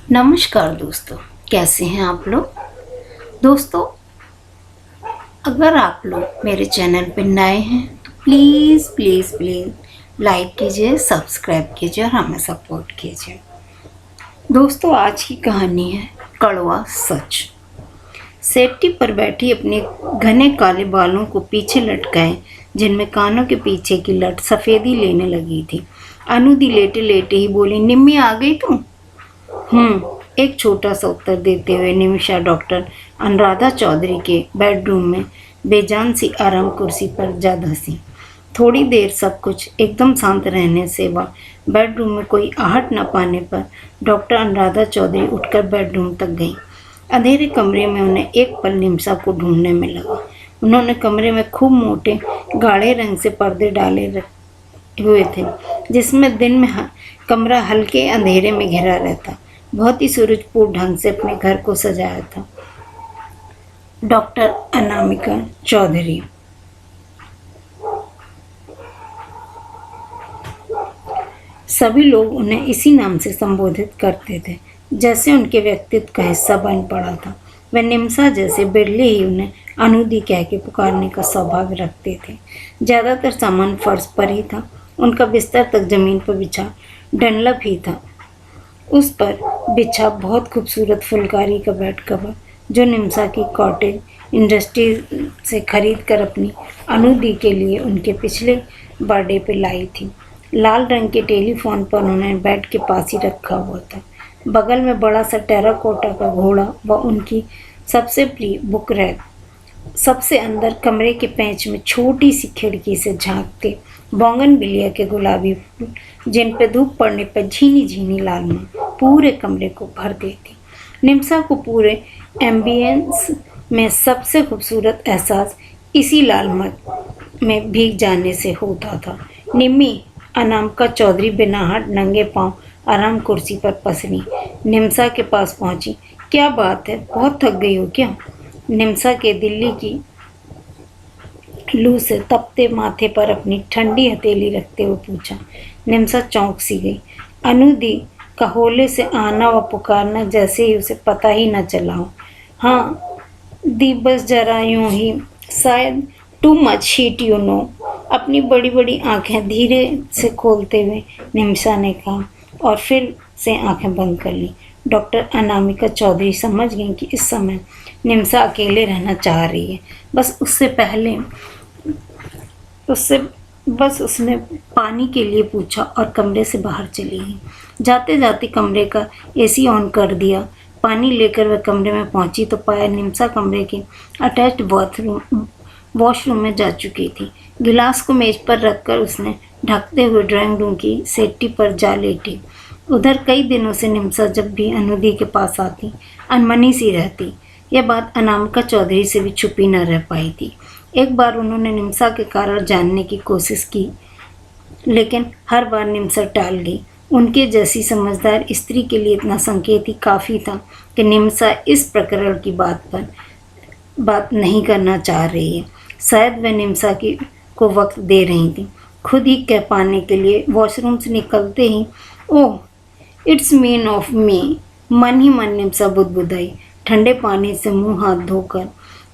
नमस्कार दोस्तों, कैसे हैं आप लोग। दोस्तों, अगर आप लोग मेरे चैनल पर नए हैं तो प्लीज़ प्लीज़ प्लीज़ लाइक कीजिए, सब्सक्राइब कीजिए और हमें सपोर्ट कीजिए। दोस्तों, आज की कहानी है कड़वा सच। सेट्टी पर बैठी अपने घने काले बालों को पीछे लटकाए, जिनमें कानों के पीछे की लट सफ़ेदी लेने लगी थी, अनुदी लेटे लेटे ही बोली, निम्मी आ गई तुम? एक छोटा सा उत्तर देते हुए निमिषा डॉक्टर अनुराधा चौधरी के बेडरूम में बेजान सी आराम कुर्सी पर जा धंसी। थोड़ी देर सब कुछ एकदम शांत रहने से वह बेडरूम में कोई आहट न पाने पर डॉक्टर अनुराधा चौधरी उठकर बेडरूम तक गई। अंधेरे कमरे में उन्हें एक पल निमिषा को ढूंढने में लगा। उन्होंने कमरे में खूब मोटे गाढ़े रंग से पर्दे डाले हुए थे, जिसमें दिन में कमरा हल्के अंधेरे में घिरा रहता। बहुत ही सूरजपूर्ण ढंग से अपने घर को सजाया था डॉक्टर अनामिका चौधरी। सभी लोग उन्हें इसी नाम से संबोधित करते थे, जैसे उनके व्यक्तित्व का हिस्सा बन पड़ा था। वह निमिषा जैसे बिरले ही उन्हें अनुदी कह के पुकारने का स्वभाव रखते थे। ज़्यादातर सामान फर्श पर ही था। उनका बिस्तर तक जमीन पर बिछा डनलप ही था। उस पर बिछा बहुत खूबसूरत फुलकारी का बेड कवर, जो निमिषा की कॉटेज इंडस्ट्री से खरीद कर अपनी अनुदी के लिए उनके पिछले बर्थडे पे लाई थी। लाल रंग के टेलीफोन पर उन्होंने बेड के पास ही रखा हुआ था। बगल में बड़ा सा टेराकोटा का घोड़ा व उनकी सबसे प्रिय बुक रैक। सबसे अंदर कमरे के पेंच में छोटी सी खिड़की से झांकते बोगनविलिया के गुलाबी फूल, जिन पे धूप पड़ने पर झीनी झीनी लालिमा पूरे कमरे को भर देती। निमिषा को पूरे एम्बियंस में सबसे खूबसूरत एहसास इसी लालिमा में भीग जाने से होता था। निम्मी, अनामिका चौधरी बिनाहट नंगे पांव आराम कुर्सी पर पसरी निमिषा के पास पहुंची। क्या बात है, बहुत थक गई हो क्या? निमिषा के दिल्ली की लू से तपते माथे पर अपनी ठंडी हथेली रखते हुए पूछा। निमिषा चौंक सी गई। अनुदी का होले से आना व पुकारना जैसे ही उसे पता ही न चला हो। हाँ दी, बस जरा यूं ही, शायद too much heat you know. अपनी बड़ी बड़ी आंखें धीरे से खोलते हुए निमिषा ने कहा और फिर से आंखें बंद कर ली। डॉक्टर अनामिका चौधरी समझ गई कि इस समय निमिषा अकेले रहना चाह रही है। बस उसने पानी के लिए पूछा और कमरे से बाहर चली गई। जाते जाते कमरे का एसी ऑन कर दिया। पानी लेकर वह कमरे में पहुंची तो पाया निमिषा कमरे के अटैच्ड वॉशरूम में जा चुकी थी। गिलास को मेज पर रखकर उसने ढकते हुए ड्राइंग रूम की सेट्टी पर जा लेटी। उधर कई दिनों से निमिषा जब भी अनुदी के पास आती अनमनी सी रहती। यह बात अनामिका चौधरी से भी छुपी न रह पाई थी। एक बार उन्होंने निमिषा के कारण जानने की कोशिश की, लेकिन हर बार निमिषा टाल गई। उनके जैसी समझदार स्त्री के लिए इतना संकेत ही काफ़ी था कि निमिषा इस प्रकरण की बात नहीं करना चाह रही है। शायद वह निमिषा को वक्त दे रही थी। खुद ही कह पाने के लिए वॉशरूम से निकलते ही, oh it's mean of me, मन ही मन निमिषा बुदबुदाई। ठंडे पानी से मुंह हाथ धोकर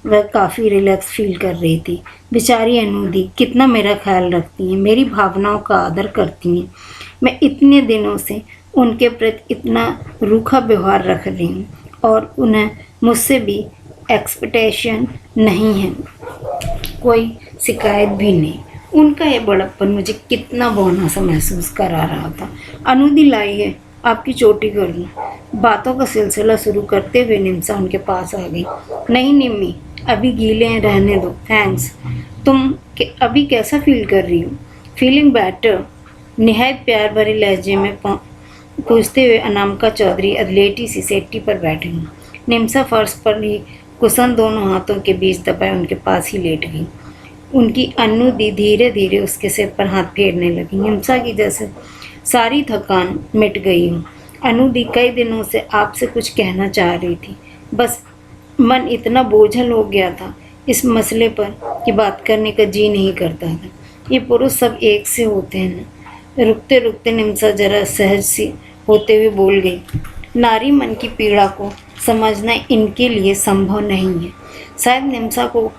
वह काफ़ी रिलैक्स फील कर रही थी। बेचारी अनुदी कितना मेरा ख्याल रखती हैं, मेरी भावनाओं का आदर करती हैं। मैं इतने दिनों से उनके प्रति इतना रूखा व्यवहार रख रही हूँ और उन्हें मुझसे भी एक्सपेक्टेशन नहीं है, कोई शिकायत भी नहीं। उनका ये बड़प्पन मुझे कितना बौना सा महसूस करा रहा था। अनुदी लाई है, आपकी चोटी कर दूँ। बातों का सिलसिला शुरू करते हुए निमिषा उनके पास आ गई। नहीं निम्मी, अभी गीले हैं, रहने दो, थैंक्स। तुम अभी कैसा फील कर रही हो? फीलिंग बेटर, निहायत प्यार भरे लहजे में पूछते हुए अनामिका चौधरी अधलेटी सी सेट्टी पर बैठी हूँ। निमिषा फर्श पर ही कुशन दोनों हाथों के बीच दबाए उनके पास ही लेट गई। उनकी अनुदी धीरे धीरे उसके सिर पर हाथ फेरने लगी। निमिषा की जैसे सारी थकान मिट गई हूँ। अनुदी, कई दिनों से आपसे कुछ कहना चाह रही थी, बस मन इतना बोझल हो गया था इस मसले पर कि बात करने का जी नहीं करता था। ये पुरुष सब एक से होते हैं ना। रुकते रुकते निमिषा जरा सहज सी होते हुए बोल गई, नारी मन की पीड़ा को समझना इनके लिए संभव नहीं है। शायद निम्सा को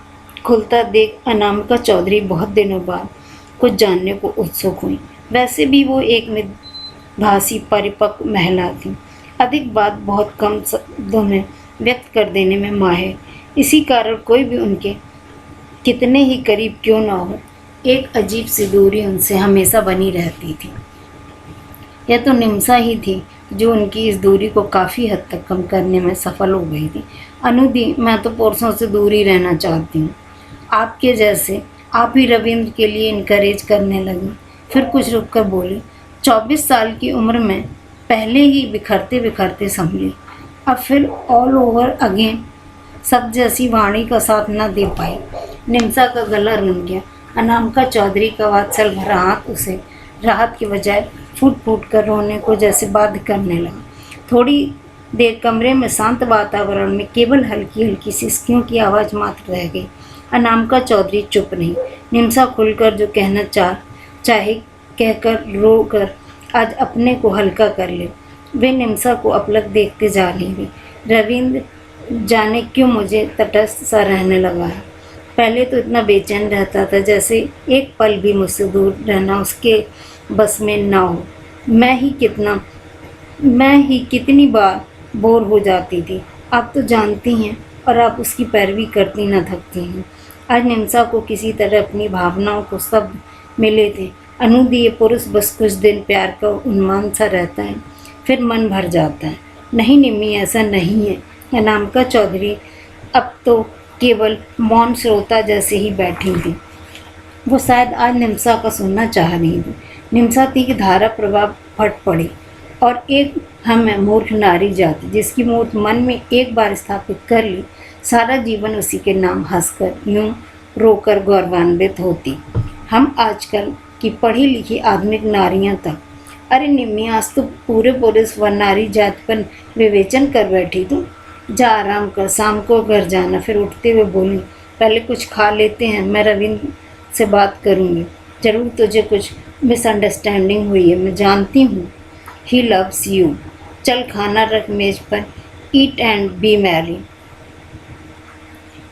खुलता देख अनामिका चौधरी बहुत दिनों बाद कुछ जानने को उत्सुक हुई। वैसे भी वो एक मितभाषी परिपक्व महिला थी, अधिक बात बहुत कम शब्दों में व्यक्त कर देने में माहिर। इसी कारण कोई भी उनके कितने ही करीब क्यों ना हो, एक अजीब सी दूरी उनसे हमेशा बनी रहती थी। यह तो निम्सा ही थी जो उनकी इस दूरी को काफ़ी हद तक कम करने में सफल हो गई थी। अनुदी, मैं तो पुरुषों से दूर ही रहना चाहती हूँ, आपके जैसे। आप ही रविंद्र के लिए इनकरेज करने लगी। फिर कुछ रुक कर बोली, 24 साल की उम्र में पहले ही बिखरते बिखरते संभली, अब फिर ऑल ओवर अगेन। सब जैसी वाणी का साथ न दे पाई। निम्सा का गला रुन गया। अनामिका चौधरी का वात्सल भरा हाथ उसे राहत के बजाय फूट फूट कर रोने को जैसे बाध्य करने लगा। थोड़ी देर कमरे में शांत वातावरण में केवल हल्की हल्की सिसकियों की आवाज़ मात्र रह गई। अनामिका चौधरी चुप रही। निम्सा खुलकर जो कहना चाहे कहकर रो कर आज अपने को हल्का कर ले। वे निम्सा को अपलक देखते जा रही थी। रविंद्र जाने क्यों मुझे तटस्थ सा रहने लगा है। पहले तो इतना बेचैन रहता था जैसे एक पल भी मुझसे दूर रहना उसके बस में ना हो। मैं ही कितनी बार बोर हो जाती थी। आप तो जानती हैं, और आप उसकी पैरवी करती न थकती हैं। आज निम्सा को किसी तरह अपनी भावनाओं को शब्द मिले थे। अनुदीय पुरुष बस कुछ दिन प्यार का उन्माद सा रहता है, फिर मन भर जाता है। नहीं निम्मी, ऐसा नहीं है। अनामिका चौधरी अब तो केवल मौन श्रोता जैसे ही बैठी थी। वो शायद आज निम्सा का सुनना चाह रही थी। निम्सा थी कि धारा प्रभाव फट पड़ी और एक हम है मूर्ख नारी जाति जिसकी मूर्ख मन में एक बार स्थापित कर ली, सारा जीवन उसी के नाम हंसकर यूं रोकर गौरवान्वित होती। हम आजकल की पढ़ी लिखी आधुनिक नारियां तक। अरे निम्मी, आज तो पूरे पुरुष व नारी जाति पर विवेचन कर बैठी तू। जा आराम कर, शाम को घर जाना। फिर उठते हुए बोली, पहले कुछ खा लेते हैं, मैं रविंद्र से बात करूँगी। जरूर तुझे कुछ मिसअंडरस्टैंडिंग हुई है, मैं जानती हूँ। He loves you. चल खाना रख मेज पर, ईट एंड बी मैरी।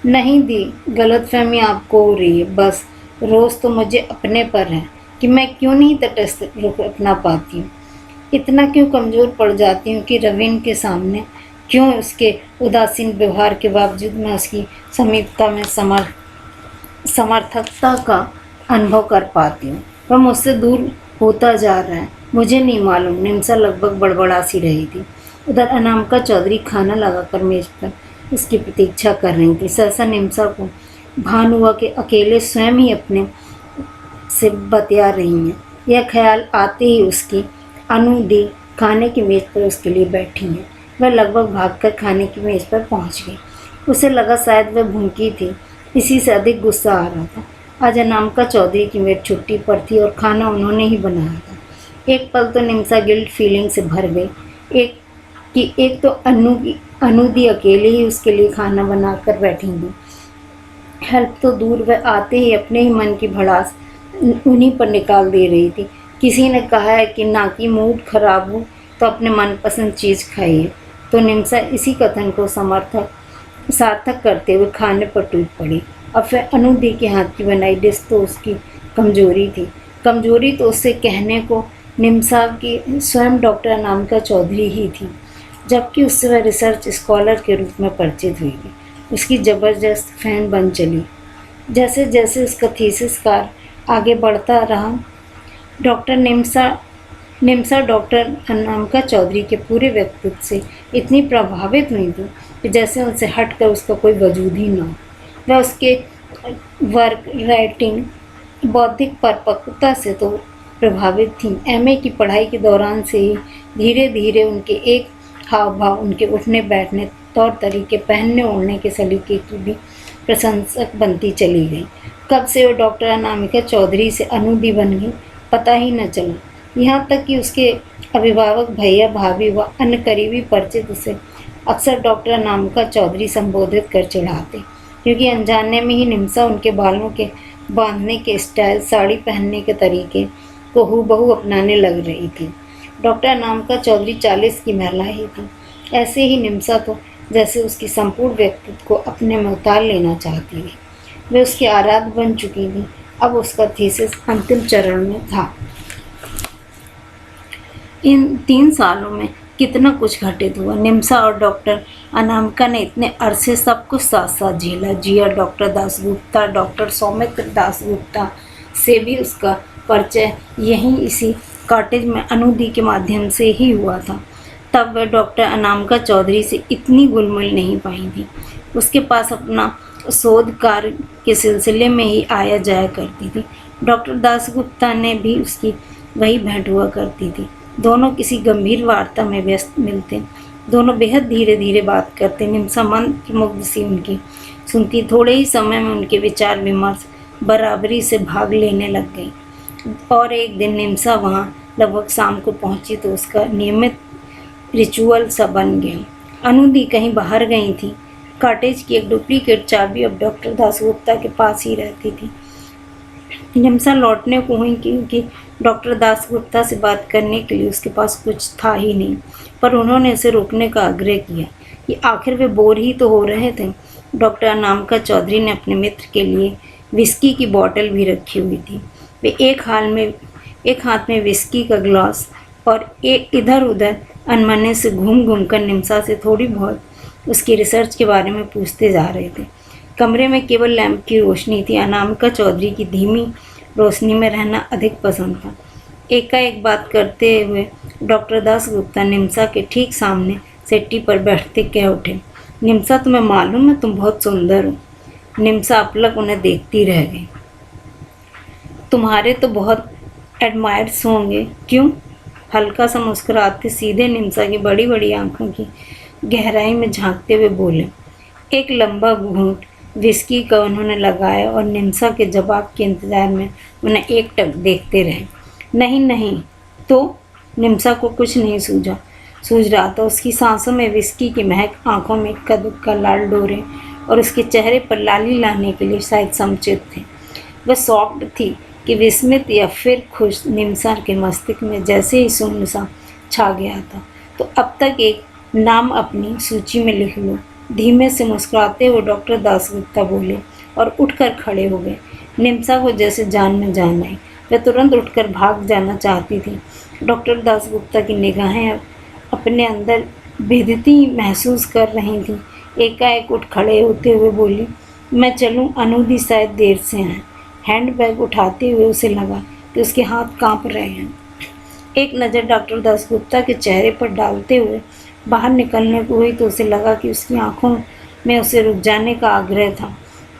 नहीं दी, गलतफहमी आपको हो रही है। बस रोज़ तो मुझे अपने पर है कि मैं क्यों नहीं तटस्थ रुख अपना पाती हूँ। इतना क्यों कमज़ोर पड़ जाती हूँ कि रविंद्र के सामने, क्यों उसके उदासीन व्यवहार के बावजूद मैं उसकी समीपता में समर्थकता का अनुभव कर पाती हूँ। वह मुझसे दूर होता जा रहा है, मुझे नहीं मालूम। निम्सा लगभग बड़बड़ा सी रही थी। उधर अनामिका चौधरी खाना लगाकर मेज पर उसकी प्रतीक्षा कर रही थी। सहसा निम्सा को भान हुआ कि अकेले स्वयं ही अपने से बतिया रही हैं। यह ख्याल आते ही उसकी अनुदी खाने की मेज़ पर उसके लिए बैठी हैं। वह लगभग भागकर खाने की मेज़ पर पहुंच गई। उसे लगा शायद वह भूखी थी, इसी से अधिक गुस्सा आ रहा था। आज अनामिका चौधरी की मेड छुट्टी पर थी और खाना उन्होंने ही बनाया था। एक पल तो निम्सा गिल्ट फीलिंग से भर गई। एक तो अनुदी अकेले ही उसके लिए खाना बनाकर बैठी थी। हेल्प तो दूर, वह आते ही अपने ही मन की भड़ास उन्हीं पर निकाल दे रही थी। किसी ने कहा है कि ना कि मूड खराब हो तो अपने मनपसंद चीज़ खाइए, तो निम्सा इसी कथन को सार्थक करते हुए खाने पर टूट पड़ी। अब फिर अनुदी के हाथ की बनाई डिश तो उसकी कमजोरी थी। कमजोरी तो उससे कहने को निम्सा की स्वयं डॉक्टर अनामिका चौधरी ही थी, जबकि उससे वह रिसर्च स्कॉलर के रूप में परिचित हुई थी। उसकी ज़बरदस्त फैन बन चली। जैसे जैसे उसका थीसिस कार्य आगे बढ़ता रहा, निम्सा डॉक्टर अनामिका चौधरी के पूरे व्यक्तित्व से इतनी प्रभावित हुई थी कि जैसे उनसे हटकर उसका कोई वजूद ही न हो। वह उसके वर्क, राइटिंग, बौद्धिक परिपक्वता से तो प्रभावित थी। एमए की पढ़ाई के दौरान से ही धीरे धीरे उनके एक हाव भाव, उनके उठने बैठने, तौर तरीके, पहनने ओढ़ने के सलीके की भी प्रशंसक बनती चली गई। कब से वो डॉक्टर अनामिका चौधरी से अनुदी बन गई पता ही न चला। यहाँ तक कि उसके अभिभावक, भैया, भाभी व अन्य करीबी परिचित उसे अक्सर डॉक्टर अनामिका चौधरी संबोधित कर चिढ़ाते, क्योंकि अनजाने में ही निम्सा उनके बालों के बांधने के स्टाइल, साड़ी पहनने के तरीके को हूबहू अपनाने लग रही थी। डॉक्टर अनामिका चौधरी 40 की महिला ही थी। ऐसे ही निम्सा तो जैसे उसकी संपूर्ण व्यक्तित्व को अपने में उतार लेना चाहती थी। वे उसकी आराध्य बन चुकी थी। अब उसका थीसिस अंतिम चरण में था। इन 3 सालों में कितना कुछ घटित हुआ। निम्सा और डॉक्टर अनामिका ने इतने अरसे सब कुछ साथ साथ झेला जिया। डॉक्टर दासगुप्ता, डॉक्टर सौमित्र दासगुप्ता से भी उसका परिचय यहीं इसी कॉटेज में अनुदी के माध्यम से ही हुआ था। तब वह डॉक्टर अनामिका चौधरी से इतनी घुल-मिल नहीं पाई थी। उसके पास अपना शोध कार्य के सिलसिले में ही आया जाया करती थी। डॉक्टर दासगुप्ता ने भी उसकी वही भेंट हुआ करती थी। दोनों किसी गंभीर वार्ता में व्यस्त मिलते। दोनों बेहद धीरे धीरे बात करते। निम्सा मंत्रमुग्ध सी उनकी सुनती। थोड़े ही समय में उनके विचार विमर्श बराबरी से भाग लेने लग गई। और एक दिन निम्सा वहाँ लगभग शाम को पहुँची तो उसका नियमित रिचुअल सा बन गया। अनुदी कहीं बाहर गई थी। कॉटेज की एक डुप्लीकेट चाबी अब डॉक्टर दासगुप्ता के पास ही रहती थी। निम्सा लौटने को हुई क्योंकि डॉक्टर दासगुप्ता से बात करने के लिए उसके पास कुछ था ही नहीं, पर उन्होंने उसे रोकने का आग्रह किया कि आखिर वे बोर ही तो हो रहे थे। डॉक्टर अनामिका चौधरी ने अपने मित्र के लिए विस्की की बोतल भी रखी हुई थी। वे एक हाथ में विस्की का ग्लास और एक इधर उधर अनमने से घूम घूम कर निम्सा से थोड़ी बहुत उसकी रिसर्च के बारे में पूछते जा रहे थे। कमरे में केवल लैंप की रोशनी थी। अनामिका चौधरी की धीमी रोशनी में रहना अधिक पसंद था। एकाएक बात करते हुए डॉक्टर दासगुप्ता निम्सा के ठीक सामने सेट्टी पर बैठते कह उठे, निम्सा तुम्हें मालूम है तुम बहुत सुंदर हो। निम्सा अपलक उन्हें देखती रह गई। तुम्हारे तो बहुत एडमायर्स होंगे, क्यों? हल्का सा मुस्कुराते सीधे निम्सा की बड़ी बड़ी आंखों की गहराई में झांकते हुए बोले। एक लंबा घूंट विस्की का उन्होंने लगाया और निम्सा के जवाब के इंतजार में उन्हें एकटक देखते रहे। नहीं नहीं, तो निम्सा को कुछ नहीं सूझ रहा था। उसकी सांसों में विस्की की महक, आंखों में इक्का दुक्का लाल डोरे और उसके चेहरे पर लाली लाने के लिए शायद समुचित थे। वह सॉफ्ट थी कि विस्मित या फिर खुश। निम्सा के मस्तिष्क में जैसे ही शून्य सा छा गया था। तो अब तक एक नाम अपनी सूची में लिख लो। धीमे से मुस्कुराते हुए डॉक्टर दासगुप्ता बोले और उठकर खड़े हो गए। निम्सा को जैसे जान में जान आई। वह तुरंत उठकर भाग जाना चाहती थी। डॉक्टर दासगुप्ता की निगाहें अपने अंदर बेइज्जती महसूस कर रही थीं। एकाएक उठ खड़े होते हुए बोली, मैं चलूं? अनुदी शायद देर से आए। हैंडबैग उठाते हुए उसे लगा कि उसके हाथ कांप रहे हैं। एक नज़र डॉक्टर दासगुप्ता के चेहरे पर डालते हुए बाहर निकलने को हुई तो उसे लगा कि उसकी आंखों में उसे रुक जाने का आग्रह था,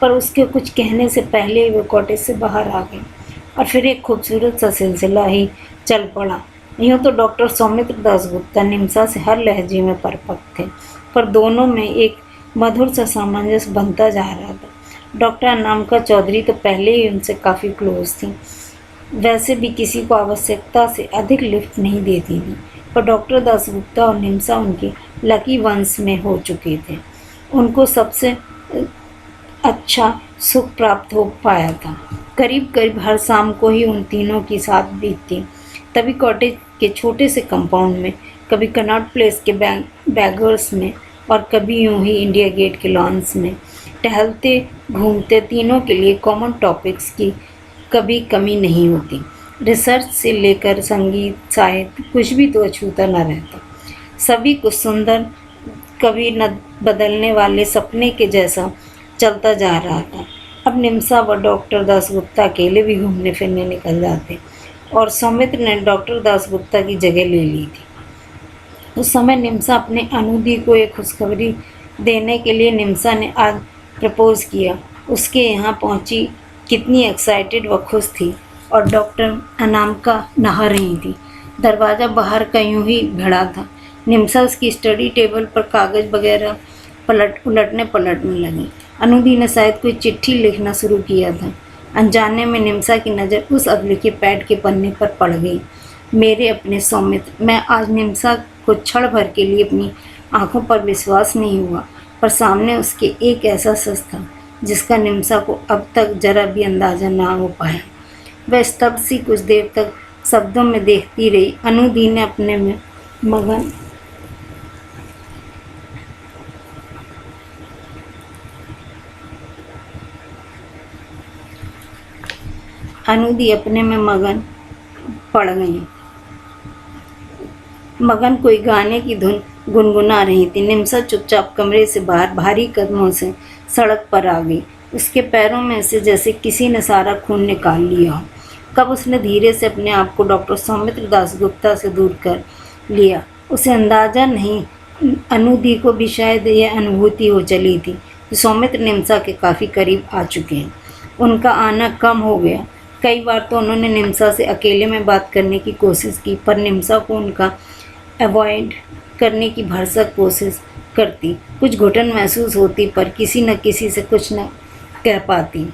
पर उसके कुछ कहने से पहले ही वह कॉटेज से बाहर आ गई और फिर एक खूबसूरत सा सिलसिला ही चल पड़ा। यूँ तो डॉक्टर सौमित्र दासगुप्ता निम्सा से हर लहजे में परिपक्व थे, पर दोनों में एक मधुर सा सामंजस्य बनता जा रहा था। डॉक्टर अनामिका चौधरी तो पहले ही उनसे काफ़ी क्लोज थी, वैसे भी किसी को आवश्यकता से अधिक लिफ्ट नहीं देती थी, पर डॉक्टर दासगुप्ता और निम्सा उनके लकी वंश में हो चुके थे। उनको सबसे अच्छा सुख प्राप्त हो पाया था। करीब करीब हर शाम को ही उन तीनों की साथ बीतती। तभी कॉटेज के छोटे से कंपाउंड में, कभी कनॉट प्लेस के बैगर्स में और कभी यूं ही इंडिया गेट के लॉन्स में टहलते घूमते तीनों के लिए कॉमन टॉपिक्स की कभी कमी नहीं होती। रिसर्च से लेकर संगीत, साहित्य, कुछ भी तो अछूता न रहता। सभी कुछ सुंदर, कभी न बदलने वाले सपने के जैसा चलता जा रहा था। अब निम्सा व डॉक्टर दासगुप्ता अकेले भी घूमने फिरने निकल जाते और सौमित्र ने डॉक्टर दासगुप्ता की जगह ले ली थी। उस समय निम्सा अपने अनुदी को एक खुशखबरी देने के लिए निम्सा ने आज प्रपोज किया। उसके यहाँ पहुँची कितनी एक्साइटेड व खुश थी और डॉक्टर अनामिका नहा रही थी। दरवाज़ा बाहर का यूं ही भिड़ा था। निम्सा उसकी स्टडी टेबल पर कागज़ वगैरह उलटने पलटने लगी। अनुदी ने शायद कोई चिट्ठी लिखना शुरू किया था। अनजाने में निम्सा की नज़र उस अधलिखे पैड के पन्ने पर पड़ गई। मेरे अपने सौमित्र। मैं आज निम्सा को क्षण भर के लिए अपनी आंखों पर विश्वास नहीं हुआ, पर सामने उसके एक ऐसा शख्स था जिसका निम्सा को अब तक जरा भी अंदाज़ा ना हो पाया। वह स्तब्ध सी कुछ देर तक शब्दों में देखती रही। अनुदी ने अपने में मगन अनुदी अपने में मगन पड़ गई। मगन कोई गाने की धुन गुनगुना रही थी। निम्सा चुपचाप कमरे से बाहर भारी कदमों से सड़क पर आ गई। उसके पैरों में से जैसे किसी ने सारा खून निकाल लिया हो। कब उसने धीरे से अपने आप को डॉक्टर सौमित्र दासगुप्ता से दूर कर लिया, उसे अंदाजा नहीं। अनुदी को भी शायद यह अनुभूति हो चली थी कि सौमित्र निम्सा के काफ़ी करीब आ चुके हैं। उनका आना कम हो गया। कई बार तो उन्होंने निम्सा से अकेले में बात करने की कोशिश की, पर निम्सा को उनका अवॉइड करने की भरसक कोशिश करती। कुछ घुटन महसूस होती, पर किसी न किसी से कुछ न कह पाती।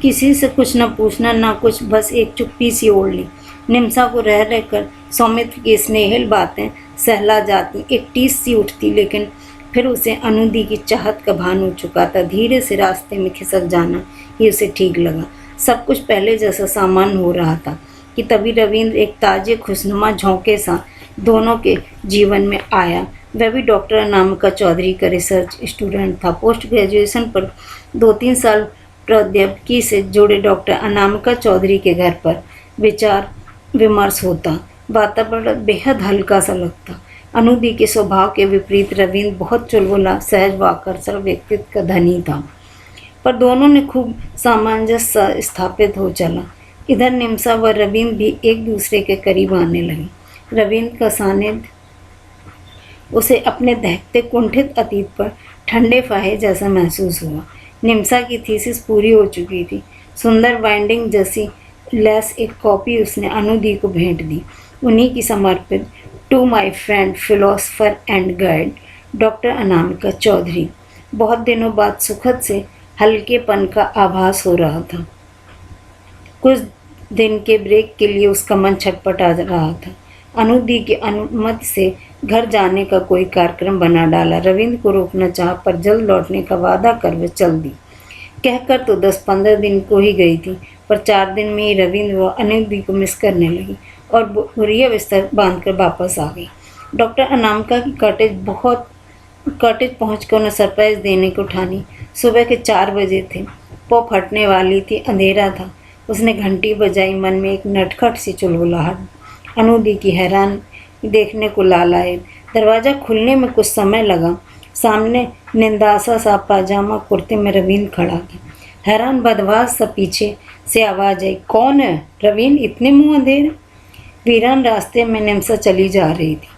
किसी से कुछ न पूछना, ना कुछ, बस एक चुप्पी सी ओढ़ ली। निम्सा को रह रहकर सौमित्र की स्नेहिल बातें सहला जाती। एक टीस सी उठती, लेकिन फिर उसे अनुदी की चाहत का भान हो चुका था। धीरे से रास्ते में खिसक जाना ही उसे ठीक लगा। सब कुछ पहले जैसा सामान्य हो रहा था कि तभी रविंद्र एक ताजे खुशनुमा झोंके सा दोनों के जीवन में आया। वह भी डॉक्टर अनामिका चौधरी का रिसर्च स्टूडेंट था। पोस्ट ग्रेजुएशन पर 2-3 साल प्रौद्योगिकी से जुड़े डॉक्टर अनामिका चौधरी के घर पर विचार विमर्श होता। वातावरण बेहद हल्का सा लगता। अनुदी के स्वभाव के विपरीत रविंद्र बहुत चुलबुला, सहज व आकर्षक व्यक्तित्व का धनी था, पर दोनों ने खूब सामंजस्य स्थापित हो चला। इधर निम्सा व रविंद्र भी एक दूसरे के करीब आने लगे। रविंद्र का सानिध्य उसे अपने दहकते कुंठित अतीत पर ठंडे फाहे जैसा महसूस हुआ। निम्सा की थीसिस पूरी हो चुकी थी। सुंदर बाइंडिंग जैसी लैस एक कॉपी उसने अनुदी को भेंट दी। उन्हीं की समर्पित, to my friend philosopher and guide doctor Anamika Chaudhary. बहुत दिनों बाद सुखद से हल्केपन का आभास हो रहा था। कुछ दिन के ब्रेक के लिए उसका मन छटपटा रहा था। अनुदी की अनुमति से घर जाने का कोई कार्यक्रम बना डाला। रविंद्र को रोकना चाहा, पर जल्द लौटने का वादा कर वे चल दी। कहकर तो 10-15 दिन को ही गई थी, पर 4 दिन में ही रविंद्र व अनुदी को मिस करने लगी और बुढ़िया बिस्तर बांधकर वापस आ गई। डॉक्टर अनामिका की कॉटेज पहुंचकर उन्हें सरप्राइज देने को ठानी। सुबह के 4 बजे थे। पौ फटने वाली थी, अंधेरा था। उसने घंटी बजाई। मन में एक नटखट सी चुलबुलाहट। अनुदी की हैरान देखने को लालाए। दरवाज़ा खुलने में कुछ समय लगा। सामने निंदासा सा पाजामा कुर्ते में रविंद्र खड़ा था। हैरान बदवास सा पीछे से आवाज़ आई, कौन है रविंद्र, इतने मुँह अंधेरे? वीरान रास्ते में निम्सा चली जा रही थी,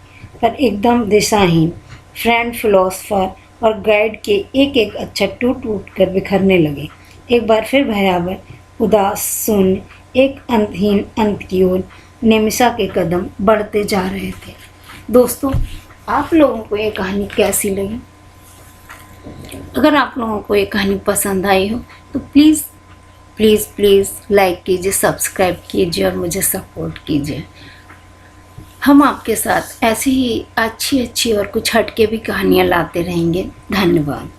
पर एकदम दिशाहीन। फ्रेंड, फिलोसफर और गाइड के एक एक अक्षर टूट टूट कर बिखरने लगे। एक बार फिर भयावह, उदास, शून्य, एक अंतहीन अंत की ओर निम्सा के कदम बढ़ते जा रहे थे। दोस्तों, आप लोगों को ये कहानी कैसी लगी? अगर आप लोगों को ये कहानी पसंद आई हो तो प्लीज़ प्लीज़ प्लीज़ लाइक कीजिए, सब्सक्राइब कीजिए और मुझे सपोर्ट कीजिए। हम आपके साथ ऐसी ही अच्छी अच्छी और कुछ हटके भी कहानियाँ लाते रहेंगे। धन्यवाद।